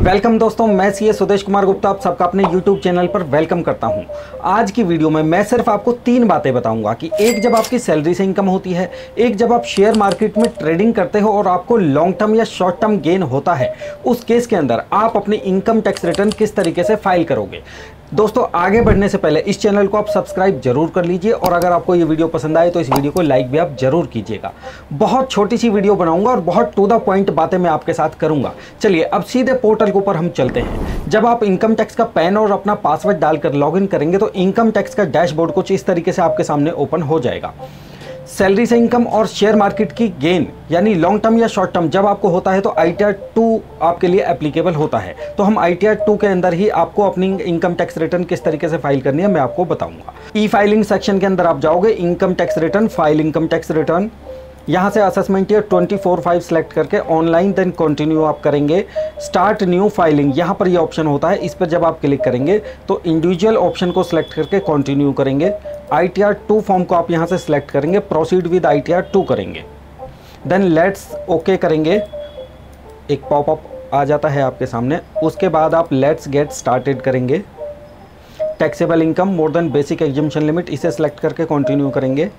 Welcome दोस्तों, मैं CA Sudesh Kumar Gupta आप सबका अपने YouTube चैनल पर वेलकम करता हूं। आज की वीडियो में मैं सिर्फ आपको 3 बातें बताऊंगा कि एक जब आपकी सैलरी से इनकम होती है, एक जब आप शेयर मार्केट में ट्रेडिंग करते हो और आपको लॉन्ग टर्म या शॉर्ट टर्म गेन होता है, उस केस के अंदर आप अपनी इनकम टैक्स रिटर्न किस तरीके से फाइल करोगे। दोस्तों, आगे बढ़ने से पहले इस चैनल को आप सब्सक्राइब जरूर कर लीजिए और अगर आपको ये वीडियो पसंद आए तो इस वीडियो को लाइक भी आप जरूर कीजिएगा। बहुत छोटी सी वीडियो बनाऊंगा और बहुत टू द पॉइंट बातें मैं आपके साथ करूंगा। चलिए अब सीधे पोर्टल के ऊपर हम चलते हैं। जब आप इनकम टैक्स का पैन और अपना पासवर्ड डालकर लॉगिन करेंगे तो इनकम टैक्स का डैशबोर्ड कुछ इस तरीके से आपके सामने ओपन हो जाएगा। सैलरी से इनकम और शेयर मार्केट की गेन यानी लॉन्ग टर्म या शॉर्ट टर्म जब आपको होता है तो ITR 2 आपके लिए एप्लीकेबल होता है। तो हम ITR 2 के अंदर ही आपको अपनी इनकम टैक्स रिटर्न किस तरीके से फाइल करनी है मैं आपको बताऊंगा। ई फाइलिंग सेक्शन के अंदर आप जाओगे, income tax return, file income tax return, यहाँ से असेसमेंट ईयर 24/5 सेलेक्ट करके ऑनलाइन देन कंटिन्यू आप करेंगे। स्टार्ट न्यू फाइलिंग यहाँ पर ये ऑप्शन होता है, इस पर जब आप क्लिक करेंगे तो इंडिविजुअल ऑप्शन को सिलेक्ट करके कंटिन्यू करेंगे। ITR 2 फॉर्म को आप यहाँ से सिलेक्ट करेंगे, प्रोसीड विद ITR 2 करेंगे, देन लेट्स ओके करेंगे। एक पॉपअप आ जाता है आपके सामने, उसके बाद आप लेट्स गेट स्टार्टेड करेंगे। Taxable income more than basic exemption limit, इसे सेलेक्ट करके कंटिन्यू करेंगे।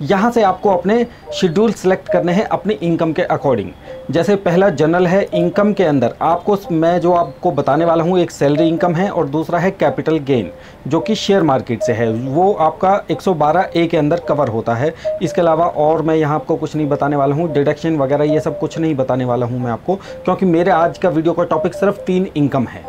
यहाँ से आपको अपने शेड्यूल सेलेक्ट करने हैं अपनी इनकम के अकॉर्डिंग। जैसे पहला जनरल है, इनकम के अंदर आपको मैं जो आपको बताने वाला हूँ एक सैलरी इनकम है और दूसरा है कैपिटल गेन जो कि शेयर मार्केट से है, वो आपका 112A के अंदर कवर होता है। इसके अलावा और मैं यहाँ आपको कुछ नहीं बताने वाला हूँ, डिडक्शन वगैरह ये सब कुछ नहीं बताने वाला हूँ मैं आपको, क्योंकि मेरे आज का वीडियो का टॉपिक सिर्फ 3 इनकम है।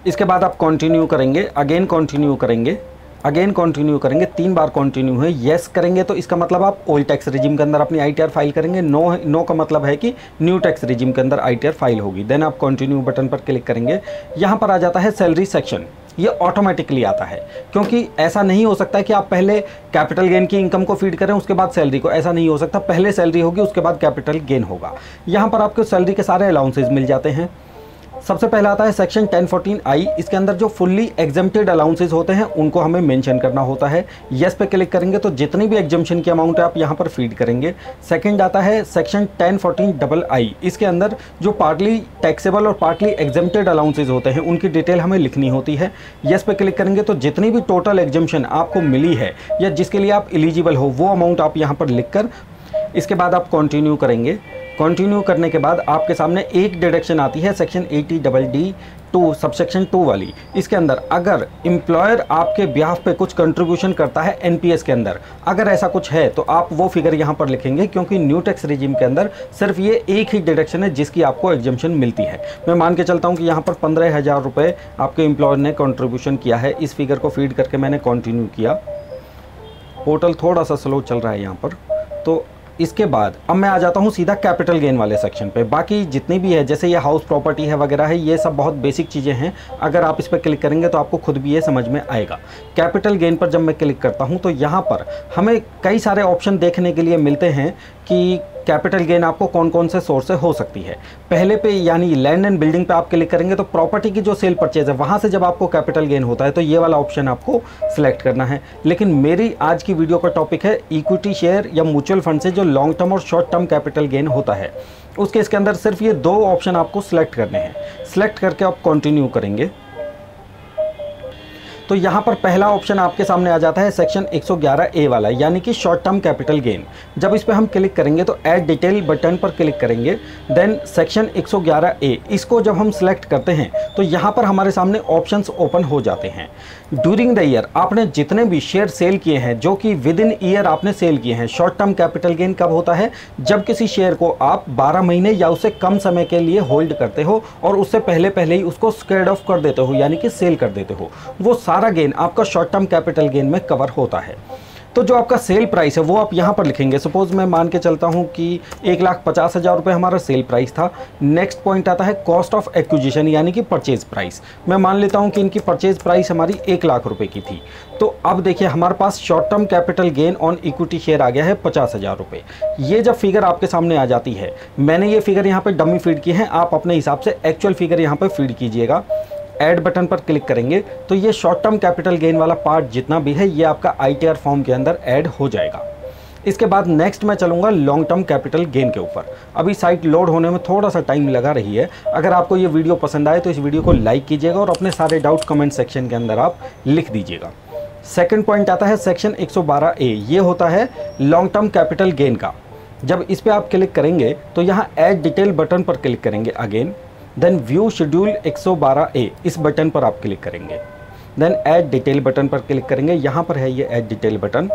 इसके बाद आप कंटिन्यू करेंगे, अगेन कंटिन्यू करेंगे, अगेन कंटिन्यू करेंगे, 3 बार कंटिन्यू है। येस करेंगे तो इसका मतलब आप ओल्ड टैक्स रिजिम के अंदर अपनी ITR फाइल करेंगे। नो का मतलब है कि न्यू टैक्स रिजिम के अंदर ITR फाइल होगी। देन आप कंटिन्यू बटन पर क्लिक करेंगे। यहाँ पर आ जाता है सैलरी सेक्शन, ये ऑटोमेटिकली आता है क्योंकि ऐसा नहीं हो सकता कि आप पहले कैपिटल गेन की इनकम को फीड करें उसके बाद सैलरी को, ऐसा नहीं हो सकता। पहले सैलरी होगी उसके बाद कैपिटल गेन होगा। यहाँ पर आपको सैलरी के सारे अलाउंसेज मिल जाते हैं। सबसे पहला आता है सेक्शन 1014I, इसके अंदर जो फुल्ली एग्जम्प्टेड अलाउंसेज होते हैं उनको हमें मेंशन करना होता है। यस पे क्लिक करेंगे तो जितनी भी एग्जम्पशन की अमाउंट है आप यहाँ पर फीड करेंगे। सेकंड आता है सेक्शन 1014II, इसके अंदर जो पार्टली टैक्सेबल और पार्टली एग्जम्प्टेड अलाउंसेज होते हैं उनकी डिटेल हमें लिखनी होती है। यस पे क्लिक करेंगे तो जितनी भी टोटल एग्जम्पशन आपको मिली है या जिसके लिए आप एलिजिबल हो वो अमाउंट आप यहाँ पर लिखकर इसके बाद आप कंटिन्यू करेंगे। कंटिन्यू करने के बाद आपके सामने एक डिडक्शन आती है सेक्शन 80DD2 सबसेक्शन 2 वाली। इसके अंदर अगर एम्प्लॉयर आपके बिहाफ पे कुछ कंट्रीब्यूशन करता है NPS के अंदर, अगर ऐसा कुछ है तो आप वो फिगर यहाँ पर लिखेंगे, क्योंकि न्यू टैक्स रिजिम के अंदर सिर्फ ये एक ही डिडक्शन है जिसकी आपको एग्जम्पशन मिलती है। मैं मान के चलता हूँ कि यहाँ पर 15,000 रुपये आपके एम्प्लॉयर ने कंट्रीब्यूशन किया है। इस फिगर को फीड करके मैंने कंटिन्यू किया। पोर्टल थोड़ा सा स्लो चल रहा है यहाँ पर। तो इसके बाद अब मैं आ जाता हूँ सीधा कैपिटल गेन वाले सेक्शन पे। बाकी जितनी भी है जैसे ये हाउस प्रॉपर्टी है वगैरह है, ये सब बहुत बेसिक चीज़ें हैं। अगर आप इस पर क्लिक करेंगे तो आपको खुद भी ये समझ में आएगा। कैपिटल गेन पर जब मैं क्लिक करता हूँ तो यहाँ पर हमें कई सारे ऑप्शन देखने के लिए मिलते हैं कि कैपिटल गेन आपको कौन कौन से सोर्स से हो सकती है। पहले पे यानी लैंड एंड बिल्डिंग पे आप क्लिक करेंगे तो प्रॉपर्टी की जो सेल परचेज है वहाँ से जब आपको कैपिटल गेन होता है तो ये वाला ऑप्शन आपको सिलेक्ट करना है। लेकिन मेरी आज की वीडियो का टॉपिक है इक्विटी शेयर या म्यूचुअल फंड से जो लॉन्ग टर्म और शॉर्ट टर्म कैपिटल गेन होता है। उसके इसके अंदर सिर्फ ये 2 ऑप्शन आपको सिलेक्ट करने हैं। सिलेक्ट करके आप कंटिन्यू करेंगे तो यहाँ पर पहला ऑप्शन आपके सामने आ जाता है सेक्शन 111A वाला, यानी कि शॉर्ट टर्म कैपिटल गेन। जब इस पर हम क्लिक करेंगे तो ऐड डिटेल बटन पर क्लिक करेंगे। देन सेक्शन 111A, इसको जब हम सिलेक्ट करते हैं तो यहाँ पर हमारे सामने ऑप्शंस ओपन हो जाते हैं। ड्यूरिंग द ईयर आपने जितने भी शेयर सेल किए हैं जो कि विद इन ईयर आपने सेल किए हैं। शॉर्ट टर्म कैपिटल गेन कब होता है? जब किसी शेयर को आप 12 महीने या उससे कम समय के लिए होल्ड करते हो और उससे पहले ही उसको स्क्वेयर ऑफ कर देते हो, यानी कि सेल कर देते हो। वो सारा गेन आपका शॉर्ट टर्म कैपिटल गेन में कवर होता है। तो जो आपका सेल प्राइस है वो आप यहाँ पर लिखेंगे। सपोज मैं मान के चलता हूँ कि 1,50,000 रुपये हमारा सेल प्राइस था। नेक्स्ट पॉइंट आता है कॉस्ट ऑफ एक्विजिशन यानी कि परचेज प्राइस। मैं मान लेता हूँ कि इनकी परचेज प्राइस हमारी 1,00,000 रुपये की थी। तो अब देखिए हमारे पास short term capital gain on equity share आ गया है 50,000 रुपये। ये जब फिगर आपके सामने आ जाती है, मैंने ये फिगर यहाँ पर डमी फीड की है, आप अपने हिसाब से एक्चुअल फिगर यहाँ पर फीड कीजिएगा। ऐड बटन पर क्लिक करेंगे तो ये शॉर्ट टर्म कैपिटल गेन वाला पार्ट जितना भी है ये आपका ITR फॉर्म के अंदर ऐड हो जाएगा। इसके बाद नेक्स्ट मैं चलूँगा लॉन्ग टर्म कैपिटल गेन के ऊपर। अभी साइट लोड होने में थोड़ा सा टाइम लगा रही है। अगर आपको ये वीडियो पसंद आए तो इस वीडियो को लाइक कीजिएगा और अपने सारे डाउट कमेंट सेक्शन के अंदर आप लिख दीजिएगा। सेकंड पॉइंट आता है सेक्शन 112A, ये होता है लॉन्ग टर्म कैपिटल गेन का। जब इस पर आप क्लिक करेंगे तो यहाँ ऐड डिटेल बटन पर क्लिक करेंगे again, then view schedule 112A इस बटन पर आप क्लिक करेंगे, देन ऐड डिटेल बटन पर क्लिक करेंगे। यहाँ पर है ये ऐड डिटेल बटन।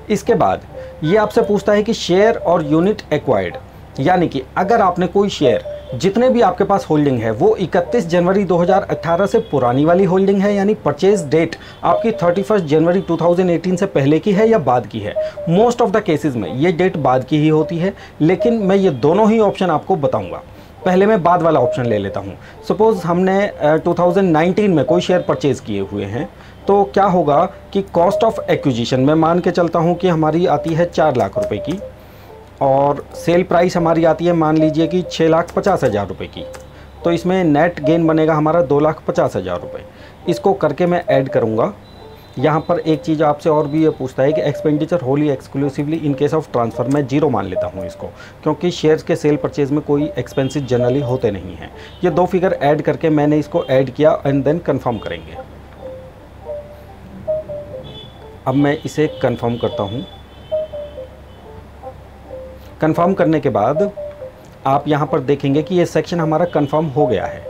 इसके बाद ये आपसे पूछता है कि शेयर और यूनिट एक्वायर्ड, यानी कि अगर आपने कोई शेयर, जितने भी आपके पास होल्डिंग है वो 31 जनवरी 2018 से पुरानी वाली होल्डिंग है, यानी परचेज डेट आपकी 31 जनवरी 2018 से पहले की है या बाद की है। मोस्ट ऑफ द केसेस में ये डेट बाद की ही होती है, लेकिन मैं ये दोनों ही ऑप्शन आपको बताऊंगा। पहले मैं बाद वाला ऑप्शन ले लेता हूँ। सपोज़ हमने 2019 में कोई शेयर परचेज़ किए हुए हैं, तो क्या होगा कि कॉस्ट ऑफ एक्विजिशन मैं मान के चलता हूँ कि हमारी आती है 4 लाख रुपए की, और सेल प्राइस हमारी आती है मान लीजिए कि 6,50,000 रुपये की। तो इसमें नेट गेन बनेगा हमारा 2,50,000 रुपये। इसको करके मैं ऐड करूँगा। यहाँ पर एक चीज़ आपसे और भी ये पूछता है कि expenditure Holi exclusively in case of transfer, मैं 0 मान लेता हूँ इसको, क्योंकि शेयर्स के सेल परचेज़ में कोई एक्सपेंसिस जनरली होते नहीं हैं। ये 2 फिगर ऐड करके मैंने इसको ऐड किया एंड देन कन्फर्म करेंगे। अब मैं इसे कन्फर्म करता हूँ। कंफर्म करने के बाद आप यहाँ पर देखेंगे कि ये सेक्शन हमारा कंफर्म हो गया है।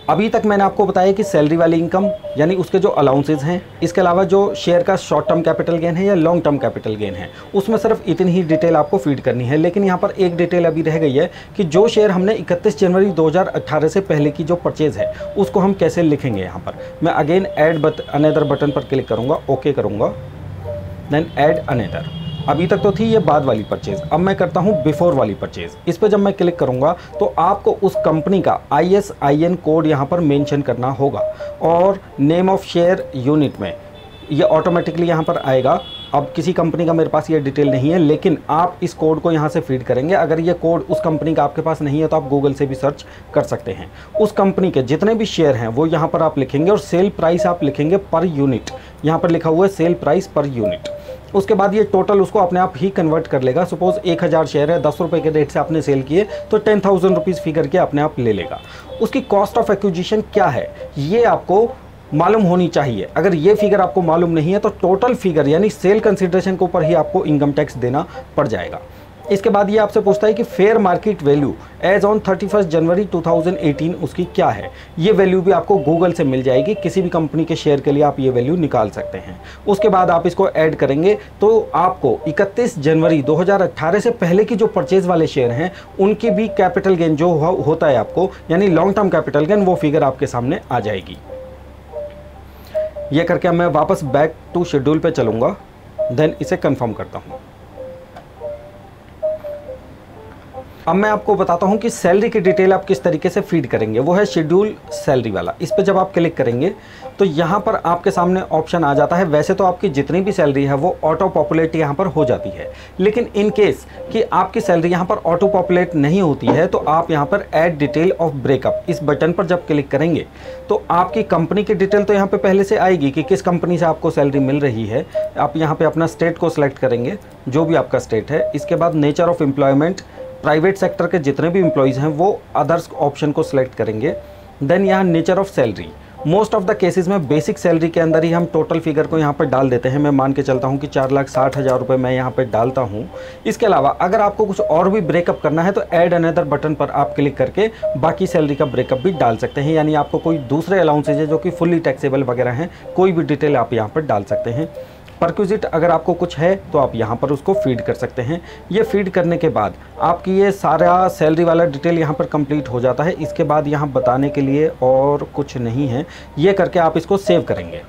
अभी तक मैंने आपको बताया कि सैलरी वाली इनकम यानी उसके जो अलाउंसेज हैं, इसके अलावा जो शेयर का शॉर्ट टर्म कैपिटल गेन है या लॉन्ग टर्म कैपिटल गेन है, उसमें सिर्फ इतनी ही डिटेल आपको फीड करनी है। लेकिन यहाँ पर एक डिटेल अभी रह गई है कि जो शेयर हमने 31 जनवरी 2018 से पहले की जो परचेज़ है उसको हम कैसे लिखेंगे। यहाँ पर मैं अगेन ऐड अनदर बटन पर क्लिक करूँगा, ओके करूँगा, देन ऐड अनदर। अभी तक तो थी ये बाद वाली परचेज़, अब मैं करता हूँ बिफोर वाली परचेज़। इस पर जब मैं क्लिक करूँगा तो आपको उस कंपनी का ISIN कोड यहाँ पर मेंशन करना होगा, और नेम ऑफ शेयर यूनिट में ये ऑटोमेटिकली यहाँ पर आएगा। अब किसी कंपनी का मेरे पास ये डिटेल नहीं है, लेकिन आप इस कोड को यहाँ से फीड करेंगे। अगर ये कोड उस कंपनी का आपके पास नहीं है तो आप गूगल से भी सर्च कर सकते हैं। उस कंपनी के जितने भी शेयर हैं वो यहाँ पर आप लिखेंगे, और सेल प्राइस आप लिखेंगे पर यूनिट। यहाँ पर लिखा हुआ है सेल प्राइस पर यूनिट। उसके बाद ये टोटल उसको अपने आप ही कन्वर्ट कर लेगा। सपोज 1000 शेयर है, 10 रुपये के रेट से आपने सेल किए तो 10,000 रुपीज़ फिगर के अपने आप ले लेगा। उसकी कॉस्ट ऑफ एक्विजिशन क्या है ये आपको मालूम होनी चाहिए। अगर ये फिगर आपको मालूम नहीं है तो टोटल फिगर यानी सेल कंसिडरेशन के ऊपर ही आपको इनकम टैक्स देना पड़ जाएगा। इसके बाद ये आपसे पूछता है कि fair market value as on 31 जनवरी 2018 उसकी क्या है। ये वैल्यू भी आपको गूगल से मिल जाएगी, किसी भी कंपनी के शेयर के लिए आप ये वैल्यू निकाल सकते हैं। उसके बाद आप इसको ऐड करेंगे तो आपको 31 जनवरी 2018 से पहले की जो परचेज वाले शेयर हैं उनकी भी कैपिटल गेन जो होता है आपको, यानी लॉन्ग टर्म कैपिटल गेन, वो फिगर आपके सामने आ जाएगी। ये करके मैं वापस बैक टू शेड्यूल पे चलूँगा, देन इसे कंफर्म करता हूँ। अब मैं आपको बताता हूँ कि सैलरी की डिटेल आप किस तरीके से फीड करेंगे। वो है शेड्यूल सैलरी वाला। इस पर जब आप क्लिक करेंगे तो यहाँ पर आपके सामने ऑप्शन आ जाता है। वैसे तो आपकी जितनी भी सैलरी है वो ऑटो पॉपुलेट यहाँ पर हो जाती है, लेकिन इन केस कि आपकी सैलरी यहाँ पर ऑटो पॉपुलेट नहीं होती है तो आप यहाँ पर ऐड डिटेल ऑफ ब्रेकअप इस बटन पर जब क्लिक करेंगे तो आपकी कंपनी की डिटेल तो यहाँ पर पहले से आएगी कि किस कंपनी से आपको सैलरी मिल रही है। आप यहाँ पर अपना स्टेट को सिलेक्ट करेंगे, जो भी आपका स्टेट है। इसके बाद nature of employment, private sector के जितने भी एम्प्लॉयज़ हैं वो अदर्स ऑप्शन को सिलेक्ट करेंगे। देन यहाँ nature of salary, most of the cases में बेसिक सैलरी के अंदर ही हम टोटल फिगर को यहाँ पर डाल देते हैं। मैं मान के चलता हूँ कि 4,60,000 रुपये मैं यहाँ पर डालता हूँ। इसके अलावा अगर आपको कुछ और भी ब्रेकअप करना है तो ऐड अनदर बटन पर आप क्लिक करके बाकी सैलरी का ब्रेकअप भी डाल सकते हैं, यानी आपको कोई दूसरे अलाउंसेज है जो कि फुली टैक्सेबल वगैरह हैं, कोई भी डिटेल आप यहाँ पर डाल सकते हैं। परक्विजिट अगर आपको कुछ है तो आप यहाँ पर उसको फीड कर सकते हैं। ये फीड करने के बाद आपकी ये सारा सैलरी वाला डिटेल यहाँ पर कंप्लीट हो जाता है। इसके बाद यहाँ बताने के लिए और कुछ नहीं है। ये करके आप इसको सेव करेंगे।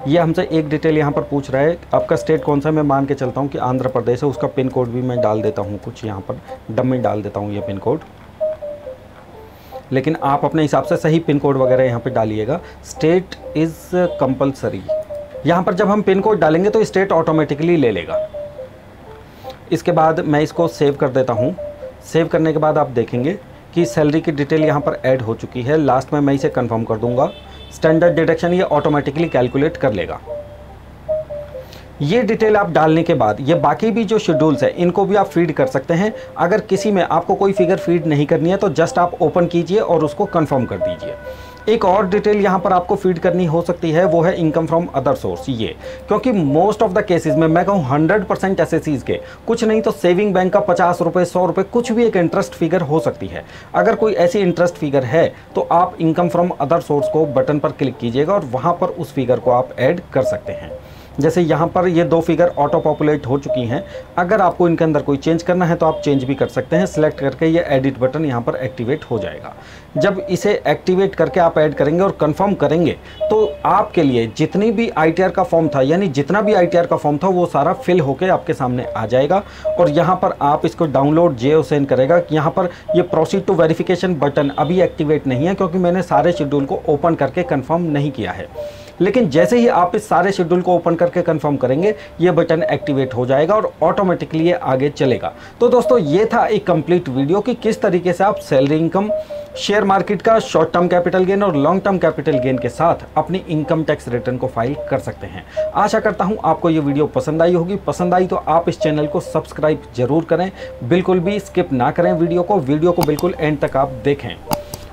ये हमसे एक डिटेल यहाँ पर पूछ रहा है, आपका स्टेट कौन सा। मैं मान के चलता हूँ कि आंध्र प्रदेश है। उसका पिन कोड भी मैं डाल देता हूँ, कुछ यहाँ पर डमी डाल देता हूँ ये पिन कोड, लेकिन आप अपने हिसाब से सही पिन कोड वगैरह यहाँ पर डालिएगा। State is compulsory. यहाँ पर जब हम पिन कोड डालेंगे तो स्टेट ऑटोमेटिकली ले लेगा। इसके बाद मैं इसको सेव कर देता हूँ। सेव करने के बाद आप देखेंगे कि सैलरी की डिटेल यहाँ पर ऐड हो चुकी है। लास्ट में मैं इसे कंफर्म कर दूंगा। स्टैंडर्ड डिडक्शन ये ऑटोमेटिकली कैलकुलेट कर लेगा। ये डिटेल आप डालने के बाद ये बाकी भी जो शेड्यूल्स है इनको भी आप फीड कर सकते हैं। अगर किसी में आपको कोई फिगर फीड नहीं करनी है तो जस्ट आप ओपन कीजिए और उसको कंफर्म कर दीजिए। एक और डिटेल यहाँ पर आपको फीड करनी हो सकती है, वो है इनकम फ्रॉम अदर सोर्स। ये क्योंकि मोस्ट ऑफ द केसेस में मैं कहूँ 100% एसएससीज के कुछ नहीं तो सेविंग बैंक का 50 रुपये 100 रुपये कुछ भी एक इंटरेस्ट फिगर हो सकती है। अगर कोई ऐसी इंटरेस्ट फिगर है तो आप इनकम फ्रॉम अदर सोर्स को बटन पर क्लिक कीजिएगा और वहाँ पर उस फिगर को आप ऐड कर सकते हैं। जैसे यहाँ पर ये 2 फिगर ऑटो पॉपुलेट हो चुकी हैं। अगर आपको इनके अंदर कोई चेंज करना है तो आप चेंज भी कर सकते हैं। सिलेक्ट करके ये एडिट बटन यहाँ पर एक्टिवेट हो जाएगा। जब इसे एक्टिवेट करके आप ऐड करेंगे और कंफर्म करेंगे तो आपके लिए जितनी भी आईटीआर का फॉर्म था, यानी जितना भी आईटीआर का फॉर्म था वो सारा फिल होके आपके सामने आ जाएगा। और यहाँ पर आप इसको डाउनलोड जेओ सेंड करेगा। यहाँ पर ये प्रोसीड टू वेरिफिकेशन बटन अभी एक्टिवेट नहीं है क्योंकि मैंने सारे शेड्यूल को ओपन करके कंफर्म नहीं किया है। लेकिन जैसे ही आप इस सारे शेड्यूल को ओपन करके कंफर्म करेंगे ये बटन एक्टिवेट हो जाएगा और ऑटोमेटिकली ये आगे चलेगा। तो दोस्तों ये था एक कंप्लीट वीडियो कि किस तरीके से आप सैलरी इनकम, शेयर मार्केट का शॉर्ट टर्म कैपिटल गेन और लॉन्ग टर्म कैपिटल गेन के साथ अपनी इनकम टैक्स रिटर्न को फाइल कर सकते हैं। आशा करता हूं आपको ये वीडियो पसंद आई होगी। पसंद आई तो आप इस चैनल को सब्सक्राइब जरूर करें, बिल्कुल भी स्किप ना करें वीडियो को बिल्कुल एंड तक आप देखें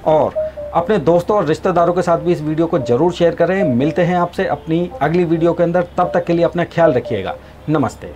और अपने दोस्तों और रिश्तेदारों के साथ भी इस वीडियो को जरूर शेयर करें। मिलते हैं आपसे अपनी अगली वीडियो के अंदर, तब तक के लिए अपना ख्याल रखिएगा। नमस्ते।